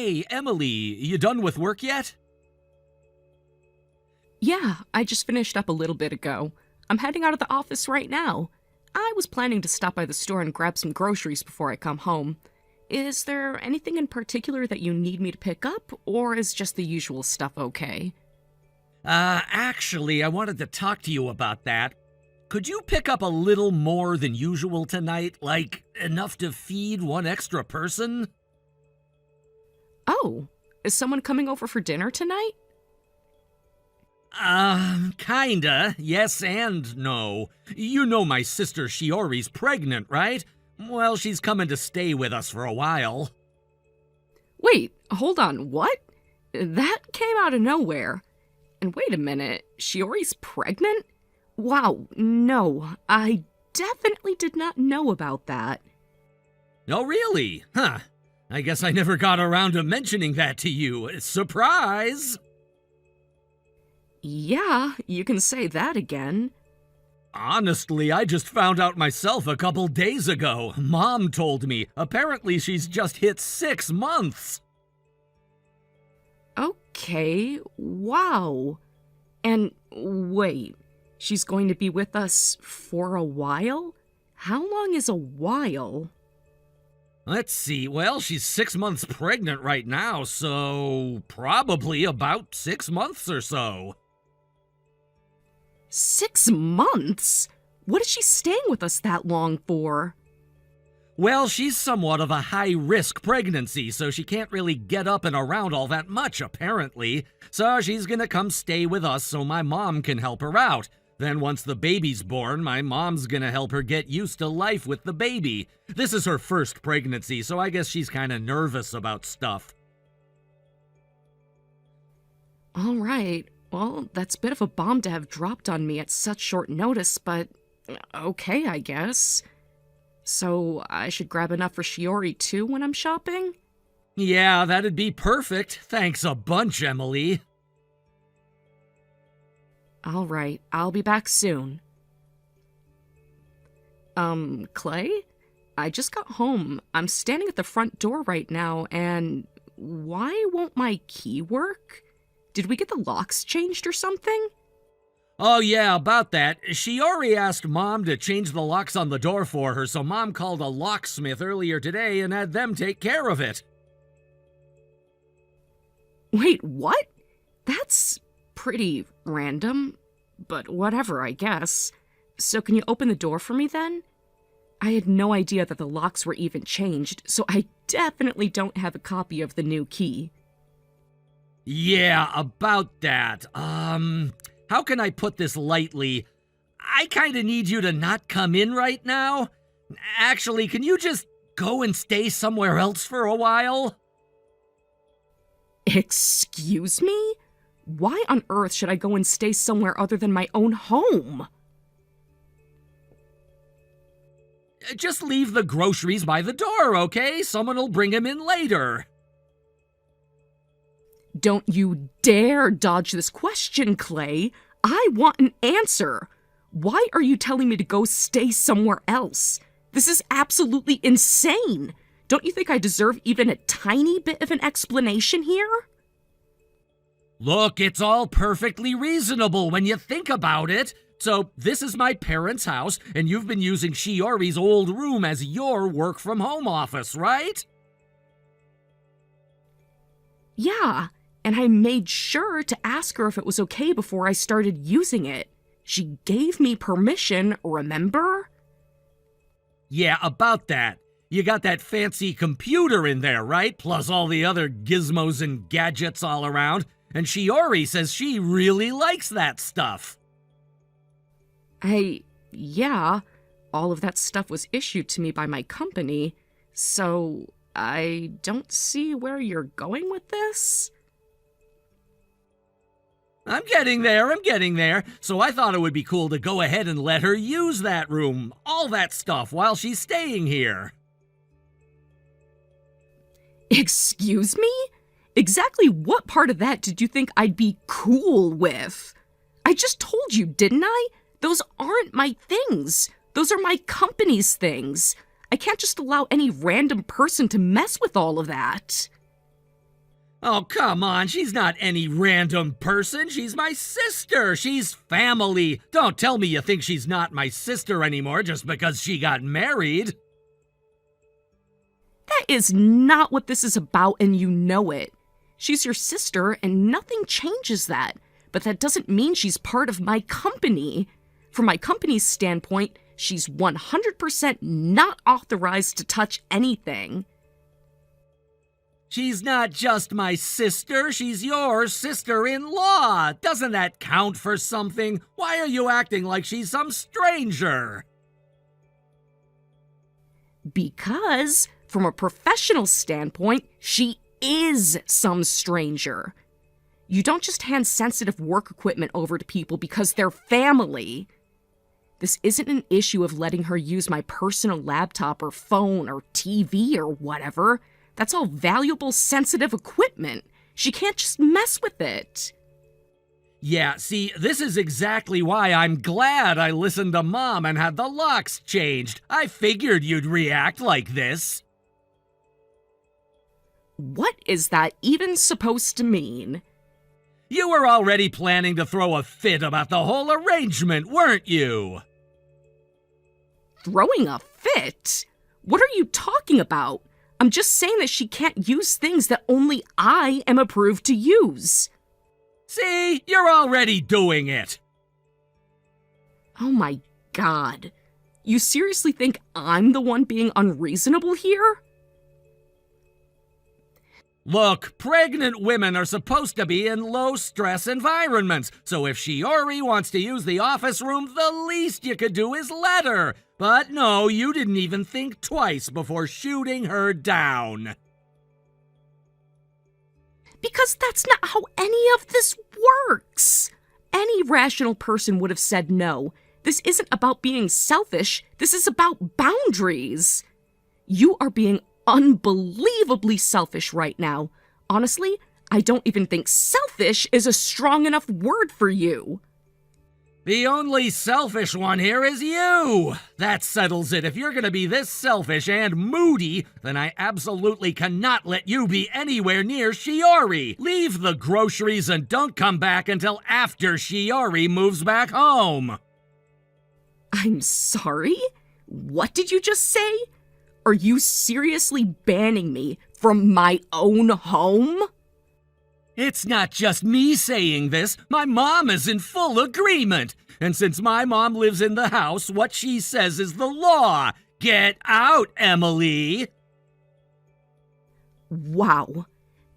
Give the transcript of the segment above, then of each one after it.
Hey, Emily, you done with work yet? Yeah, I just finished up a little bit ago. I'm heading out of the office right now. I was planning to stop by the store and grab some groceries before I come home. Is there anything in particular that you need me to pick up, or is just the usual stuff okay? Actually, I wanted to talk to you about that. Could you pick up a little more than usual tonight? Like, enough to feed one extra person? Oh, is someone coming over for dinner tonight? Kinda. Yes and no. You know my sister Shiori's pregnant, right? Well, she's coming to stay with us for a while. Wait, hold on, what? That came out of nowhere. And wait a minute, Shiori's pregnant? Wow, no, I definitely did not know about that. Oh, really? Huh. I guess I never got around to mentioning that to you. Surprise! Yeah, you can say that again. Honestly, I just found out myself a couple days ago. Mom told me. Apparently, she's just hit 6 months. Okay, wow. And wait, she's going to be with us for a while? How long is a while? Let's see. Well, she's 6 months pregnant right now, so probably about 6 months or so. 6 months? What is she staying with us that long for? Well, she's somewhat of a high-risk pregnancy, so she can't really get up and around all that much, apparently. So she's gonna come stay with us so my mom can help her out. Then once the baby's born, my mom's gonna help her get used to life with the baby. This is her first pregnancy, so I guess she's kinda nervous about stuff. All right, well, that's a bit of a bomb to have dropped on me at such short notice, but okay, I guess. So I should grab enough for Shiori too when I'm shopping? Yeah, that'd be perfect. Thanks a bunch, Emily. All right, I'll be back soon. Clay? I just got home. I'm standing at the front door right now, and why won't my key work? Did we get the locks changed or something? Oh yeah, about that. Shiori asked Mom to change the locks on the door for her, so Mom called a locksmith earlier today and had them take care of it. Wait, what? That's pretty random, but whatever, I guess. So can you open the door for me then? I had no idea that the locks were even changed, so I definitely don't have a copy of the new key. Yeah, about that. How can I put this lightly? I kinda need you to not come in right now. Actually, can you just go and stay somewhere else for a while? Excuse me? Why on earth should I go and stay somewhere other than my own home? Just leave the groceries by the door, okay? Someone will bring them in later. Don't you dare dodge this question, Clay. I want an answer. Why are you telling me to go stay somewhere else? This is absolutely insane. Don't you think I deserve even a tiny bit of an explanation here? Look, it's all perfectly reasonable when you think about it. So, this is my parents' house, and you've been using Shiori's old room as your work-from-home office, right? Yeah, and I made sure to ask her if it was okay before I started using it. She gave me permission, remember? Yeah, about that. You got that fancy computer in there, right? Plus all the other gizmos and gadgets all around. And Shiori says she really likes that stuff. Yeah, all of that stuff was issued to me by my company, so I don't see where you're going with this. I'm getting there. So I thought it would be cool to go ahead and let her use that room, all that stuff, while she's staying here. Excuse me? Exactly what part of that did you think I'd be cool with? I just told you, didn't I? Those aren't my things. Those are my company's things. I can't just allow any random person to mess with all of that. Oh, come on, she's not any random person. She's my sister. She's family. Don't tell me you think she's not my sister anymore just because she got married. That is not what this is about, and you know it. She's your sister, and nothing changes that. But that doesn't mean she's part of my company. From my company's standpoint, she's 100% not authorized to touch anything. She's not just my sister, she's your sister-in-law. Doesn't that count for something? Why are you acting like she's some stranger? Because, from a professional standpoint, she is some stranger. You don't just hand sensitive work equipment over to people because they're family. This isn't an issue of letting her use my personal laptop or phone or TV or whatever. That's all valuable, sensitive equipment. She can't just mess with it. Yeah, see, this is exactly why I'm glad I listened to Mom and had the locks changed. I figured you'd react like this. What is that even supposed to mean? You were already planning to throw a fit about the whole arrangement, weren't you? Throwing a fit? What are you talking about? I'm just saying that she can't use things that only I am approved to use. See, you're already doing it. Oh my god. You seriously think I'm the one being unreasonable here? Look, pregnant women are supposed to be in low-stress environments, so if Shiori wants to use the office room, the least you could do is let her. But no, you didn't even think twice before shooting her down. Because that's not how any of this works. Any rational person would have said no. This isn't about being selfish. This is about boundaries. You are being unbelievably selfish right now. Honestly, I don't even think selfish is a strong enough word for you. The only selfish one here is you. That settles it. If you're gonna be this selfish and moody, then I absolutely cannot let you be anywhere near Shiori. Leave the groceries and don't come back until after Shiori moves back home. I'm sorry? What did you just say? Are you seriously banning me from my own home? It's not just me saying this. My mom is in full agreement. And since my mom lives in the house, what she says is the law. Get out, Emily. Wow.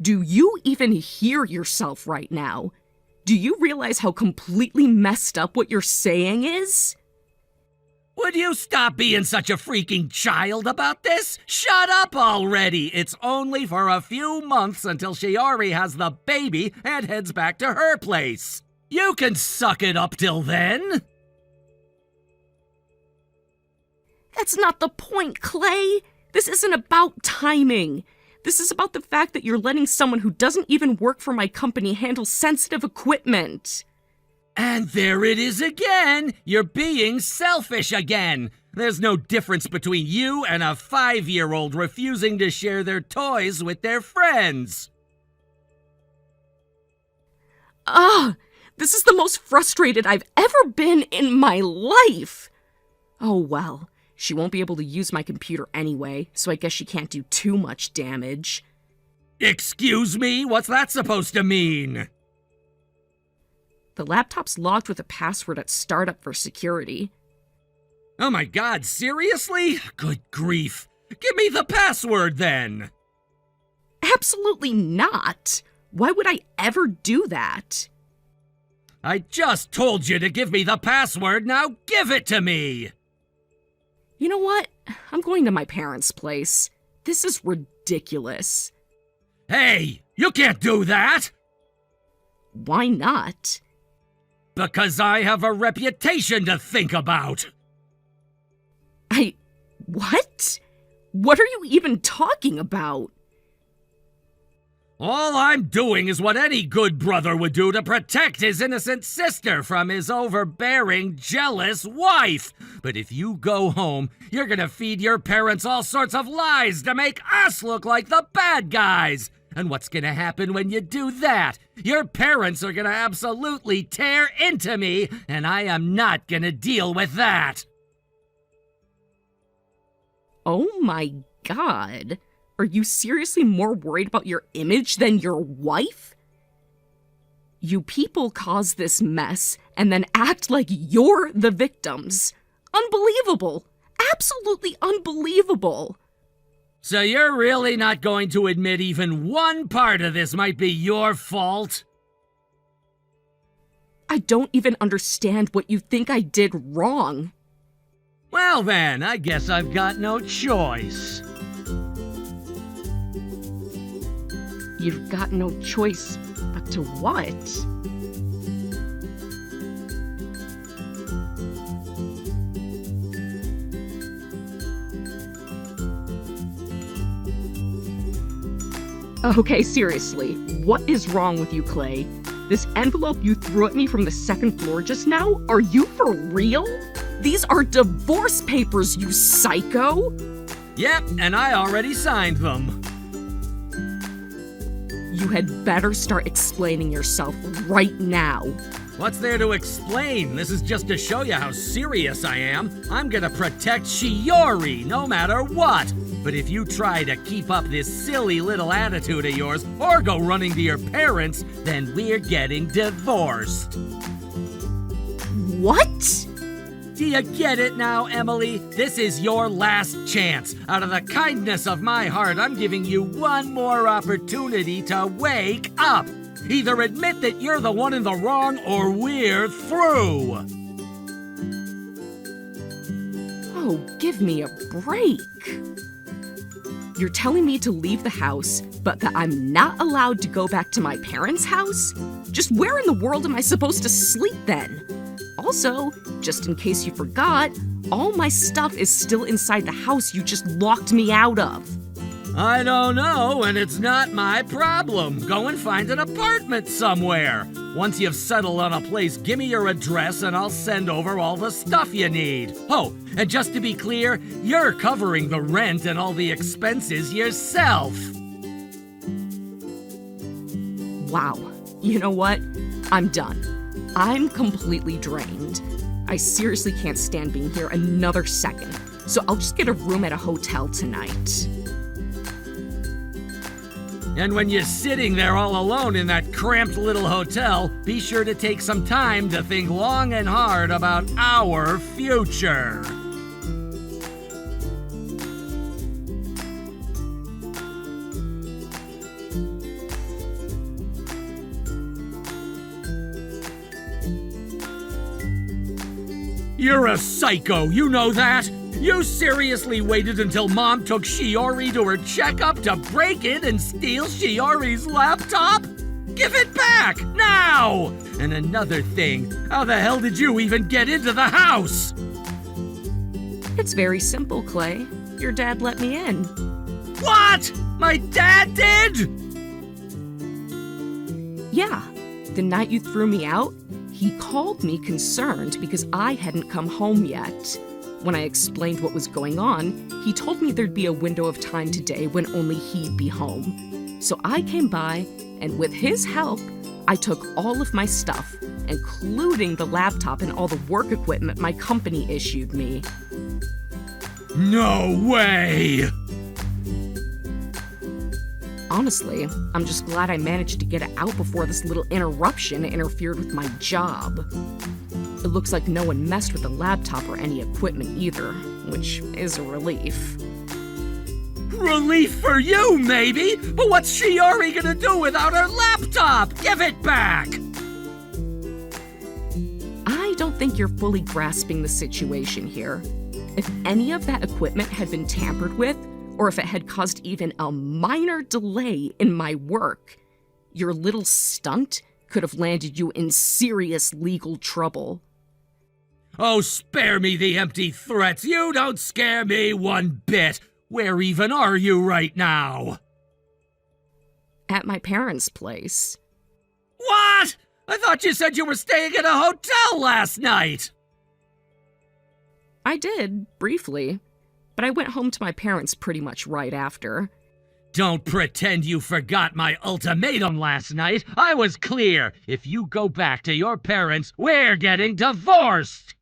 Do you even hear yourself right now? Do you realize how completely messed up what you're saying is? Would you stop being such a freaking child about this? Shut up already! It's only for a few months until Shiori has the baby and heads back to her place. You can suck it up till then. That's not the point, Clay. This isn't about timing. This is about the fact that you're letting someone who doesn't even work for my company handle sensitive equipment. And there it is again! You're being selfish again! There's no difference between you and a 5-year-old refusing to share their toys with their friends. This is the most frustrated I've ever been in my life! Oh well, she won't be able to use my computer anyway, so I guess she can't do too much damage. Excuse me? What's that supposed to mean? The laptop's logged with a password at startup for security. Oh my god, seriously? Good grief. Give me the password then! Absolutely not! Why would I ever do that? I just told you to give me the password, now give it to me! You know what? I'm going to my parents' place. This is ridiculous. Hey, you can't do that! Why not? Because I have a reputation to think about! What? What are you even talking about? All I'm doing is what any good brother would do to protect his innocent sister from his overbearing, jealous wife. But if you go home, you're gonna feed your parents all sorts of lies to make us look like the bad guys. And what's gonna happen when you do that? Your parents are gonna absolutely tear into me, and I am not gonna deal with that. Oh my god. Are you seriously more worried about your image than your wife? You people cause this mess and then act like you're the victims. Unbelievable. Absolutely unbelievable. So you're really not going to admit even one part of this might be your fault? I don't even understand what you think I did wrong. Well then, I guess I've got no choice. You've got no choice but to what? Okay, seriously, what is wrong with you, Clay? This envelope you threw at me from the second floor just now? Are you for real? These are divorce papers, you psycho! Yep, and I already signed them. You had better start explaining yourself right now. What's there to explain? This is just to show you how serious I am. I'm gonna protect Shiori no matter what. But if you try to keep up this silly little attitude of yours or go running to your parents, then we're getting divorced. What? Do you get it now, Emily? This is your last chance. Out of the kindness of my heart, I'm giving you one more opportunity to wake up. Either admit that you're the one in the wrong or we're through. Oh, give me a break. You're telling me to leave the house, but that I'm not allowed to go back to my parents' house? Just where in the world am I supposed to sleep then? Also, just in case you forgot, all my stuff is still inside the house you just locked me out of. I don't know, and it's not my problem. Go and find an apartment somewhere. Once you've settled on a place, give me your address and I'll send over all the stuff you need. Oh, and just to be clear, you're covering the rent and all the expenses yourself. Wow. You know what? I'm done. I'm completely drained. I seriously can't stand being here another second, so I'll just get a room at a hotel tonight. And when you're sitting there all alone in that cramped little hotel, be sure to take some time to think long and hard about our future. You're a psycho, you know that? You seriously waited until Mom took Shiori to her checkup to break in and steal Shiori's laptop? Give it back, now! And another thing, how the hell did you even get into the house? It's very simple, Clay. Your dad let me in. What? My dad did? Yeah, the night you threw me out, he called me concerned because I hadn't come home yet. When I explained what was going on, he told me there'd be a window of time today when only he'd be home. So I came by, and with his help, I took all of my stuff, including the laptop and all the work equipment my company issued me. No way! Honestly, I'm just glad I managed to get it out before this little interruption interfered with my job. It looks like no one messed with the laptop or any equipment either, which is a relief. Relief for you, maybe? But what's Shiori gonna do without her laptop? Give it back! I don't think you're fully grasping the situation here. If any of that equipment had been tampered with, or if it had caused even a minor delay in my work, your little stunt could have landed you in serious legal trouble. Oh, spare me the empty threats. You don't scare me one bit. Where even are you right now? At my parents' place. What? I thought you said you were staying at a hotel last night. I did, briefly, but I went home to my parents pretty much right after. Don't pretend you forgot my ultimatum last night. I was clear. If you go back to your parents, we're getting divorced.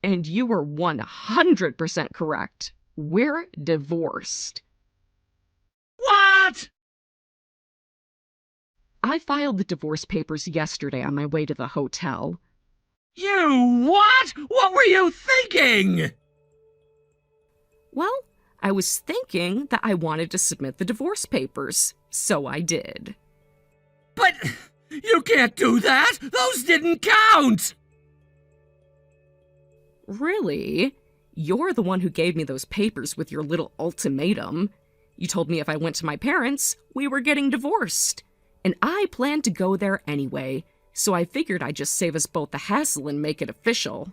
And you were 100% correct. We're divorced. What? I filed the divorce papers yesterday on my way to the hotel. You what? What were you thinking? Well, I was thinking that I wanted to submit the divorce papers, so I did. But you can't do that! Those didn't count! Really? You're the one who gave me those papers with your little ultimatum. You told me if I went to my parents, we were getting divorced. And I planned to go there anyway, so I figured I'd just save us both the hassle and make it official.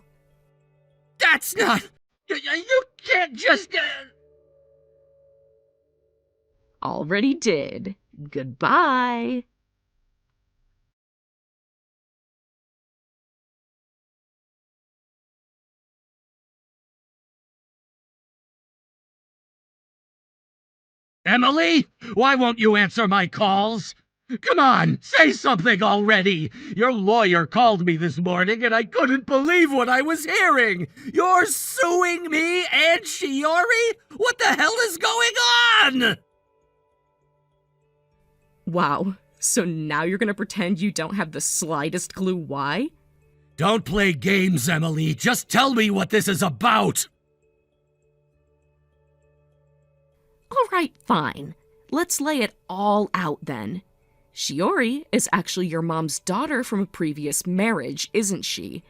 That's not... You can't just... Already did. Goodbye. Emily? Why won't you answer my calls? Come on, say something already! Your lawyer called me this morning and I couldn't believe what I was hearing! You're suing me and Shiori? What the hell is going on? Wow, so now you're gonna pretend you don't have the slightest clue why? Don't play games, Emily. Just tell me what this is about! Alright, fine. Let's lay it all out then. Shiori is actually your mom's daughter from a previous marriage, isn't she?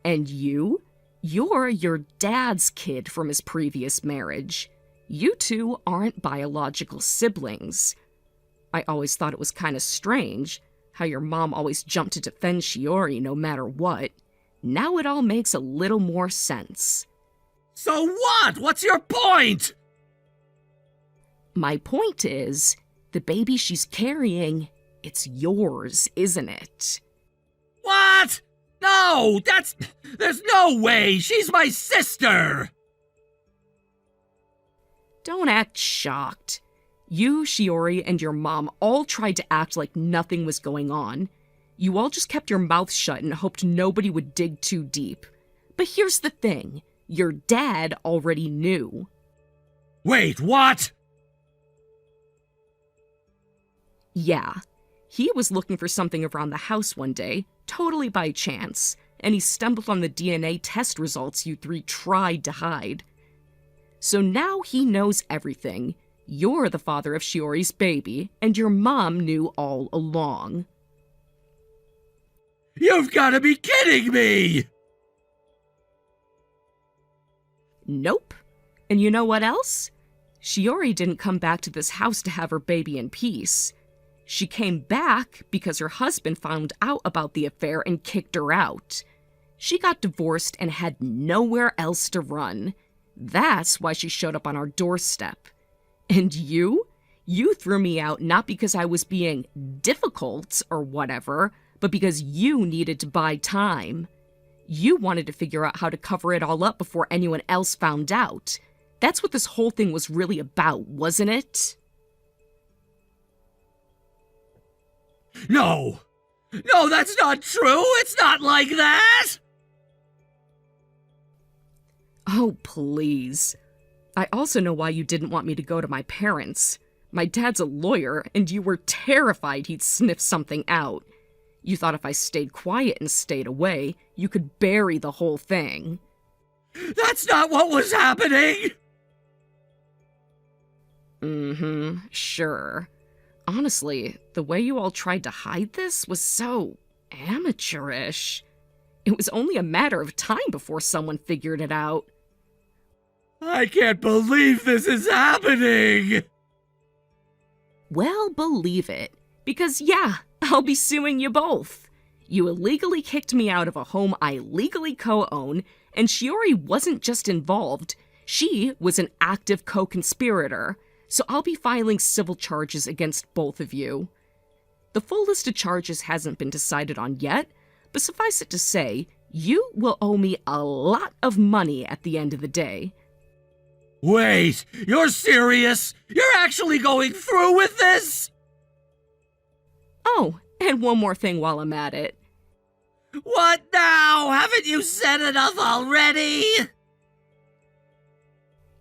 And you're your dad's kid from his previous marriage. You two aren't biological siblings. I always thought it was kind of strange how your mom always jumped to defend Shiori no matter what. Now it all makes a little more sense. So what? What's your point? My point is, the baby she's carrying, it's yours, isn't it? What? No, there's no way! She's my sister! Don't act shocked. You, Shiori, and your mom all tried to act like nothing was going on. You all just kept your mouth shut and hoped nobody would dig too deep. But here's the thing, your dad already knew. Wait, what? Yeah, he was looking for something around the house one day, totally by chance, and he stumbled on the DNA test results you three tried to hide. So now he knows everything. You're the father of Shiori's baby, and your mom knew all along. You've got to be kidding me! Nope. And you know what else? Shiori didn't come back to this house to have her baby in peace. She came back because her husband found out about the affair and kicked her out. She got divorced and had nowhere else to run. That's why she showed up on our doorstep. And you? You threw me out not because I was being difficult or whatever, but because you needed to buy time. You wanted to figure out how to cover it all up before anyone else found out. That's what this whole thing was really about, wasn't it? No! No, that's not true! It's not like that! Oh, please. I also know why you didn't want me to go to my parents. My dad's a lawyer, and you were terrified he'd sniff something out. You thought if I stayed quiet and stayed away, you could bury the whole thing. That's not what was happening! Sure. Honestly, the way you all tried to hide this was so amateurish. It was only a matter of time before someone figured it out. I can't believe this is happening! Well, believe it. Because yeah, I'll be suing you both. You illegally kicked me out of a home I legally co-own, and Shiori wasn't just involved, she was an active co-conspirator. So I'll be filing civil charges against both of you. The full list of charges hasn't been decided on yet, but suffice it to say, you will owe me a lot of money at the end of the day. Wait, you're serious? You're actually going through with this? Oh, and one more thing while I'm at it. What now? Haven't you said enough already?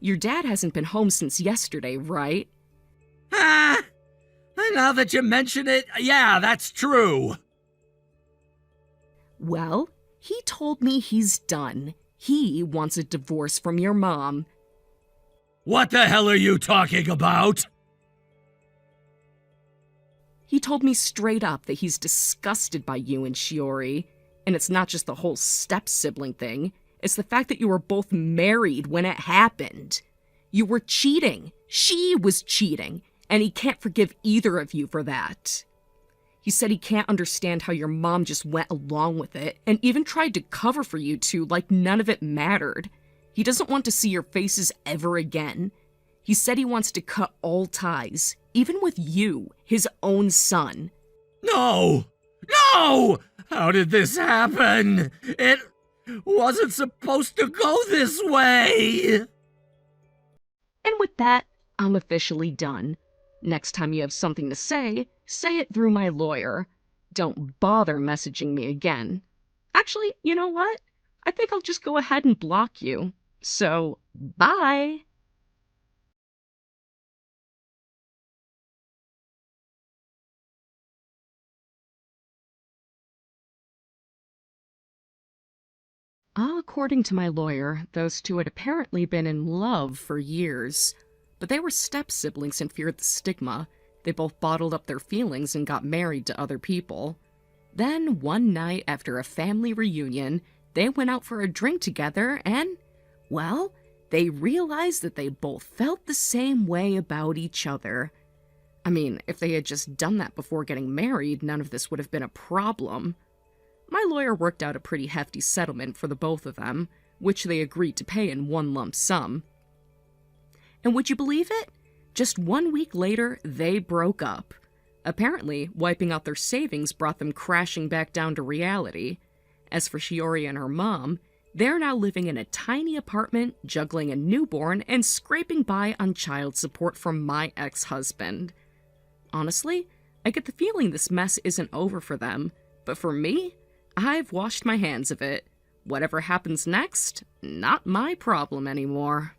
Your dad hasn't been home since yesterday, right? Ah, now that you mention it, yeah, that's true. Well, he told me he's done. He wants a divorce from your mom. What the hell are you talking about? He told me straight up that he's disgusted by you and Shiori. And it's not just the whole step-sibling thing. It's the fact that you were both married when it happened. You were cheating. She was cheating. And he can't forgive either of you for that. He said he can't understand how your mom just went along with it and even tried to cover for you two like none of it mattered. He doesn't want to see your faces ever again. He said he wants to cut all ties, even with you, his own son. No! No! How did this happen? It wasn't supposed to go this way! And with that, I'm officially done. Next time you have something to say it through my lawyer. Don't bother messaging me again. Actually, you know what? I think I'll just go ahead and block you. So, bye! According to my lawyer, those two had apparently been in love for years. But they were step-siblings and feared the stigma. They both bottled up their feelings and got married to other people. Then, one night after a family reunion, they went out for a drink together and, well, they realized that they both felt the same way about each other. I mean, if they had just done that before getting married, none of this would have been a problem. My lawyer worked out a pretty hefty settlement for the both of them, which they agreed to pay in one lump sum. And would you believe it? Just 1 week later, they broke up. Apparently, wiping out their savings brought them crashing back down to reality. As for Shiori and her mom, they're now living in a tiny apartment, juggling a newborn, and scraping by on child support from my ex-husband. Honestly, I get the feeling this mess isn't over for them, but for me, I've washed my hands of it. Whatever happens next, not my problem anymore.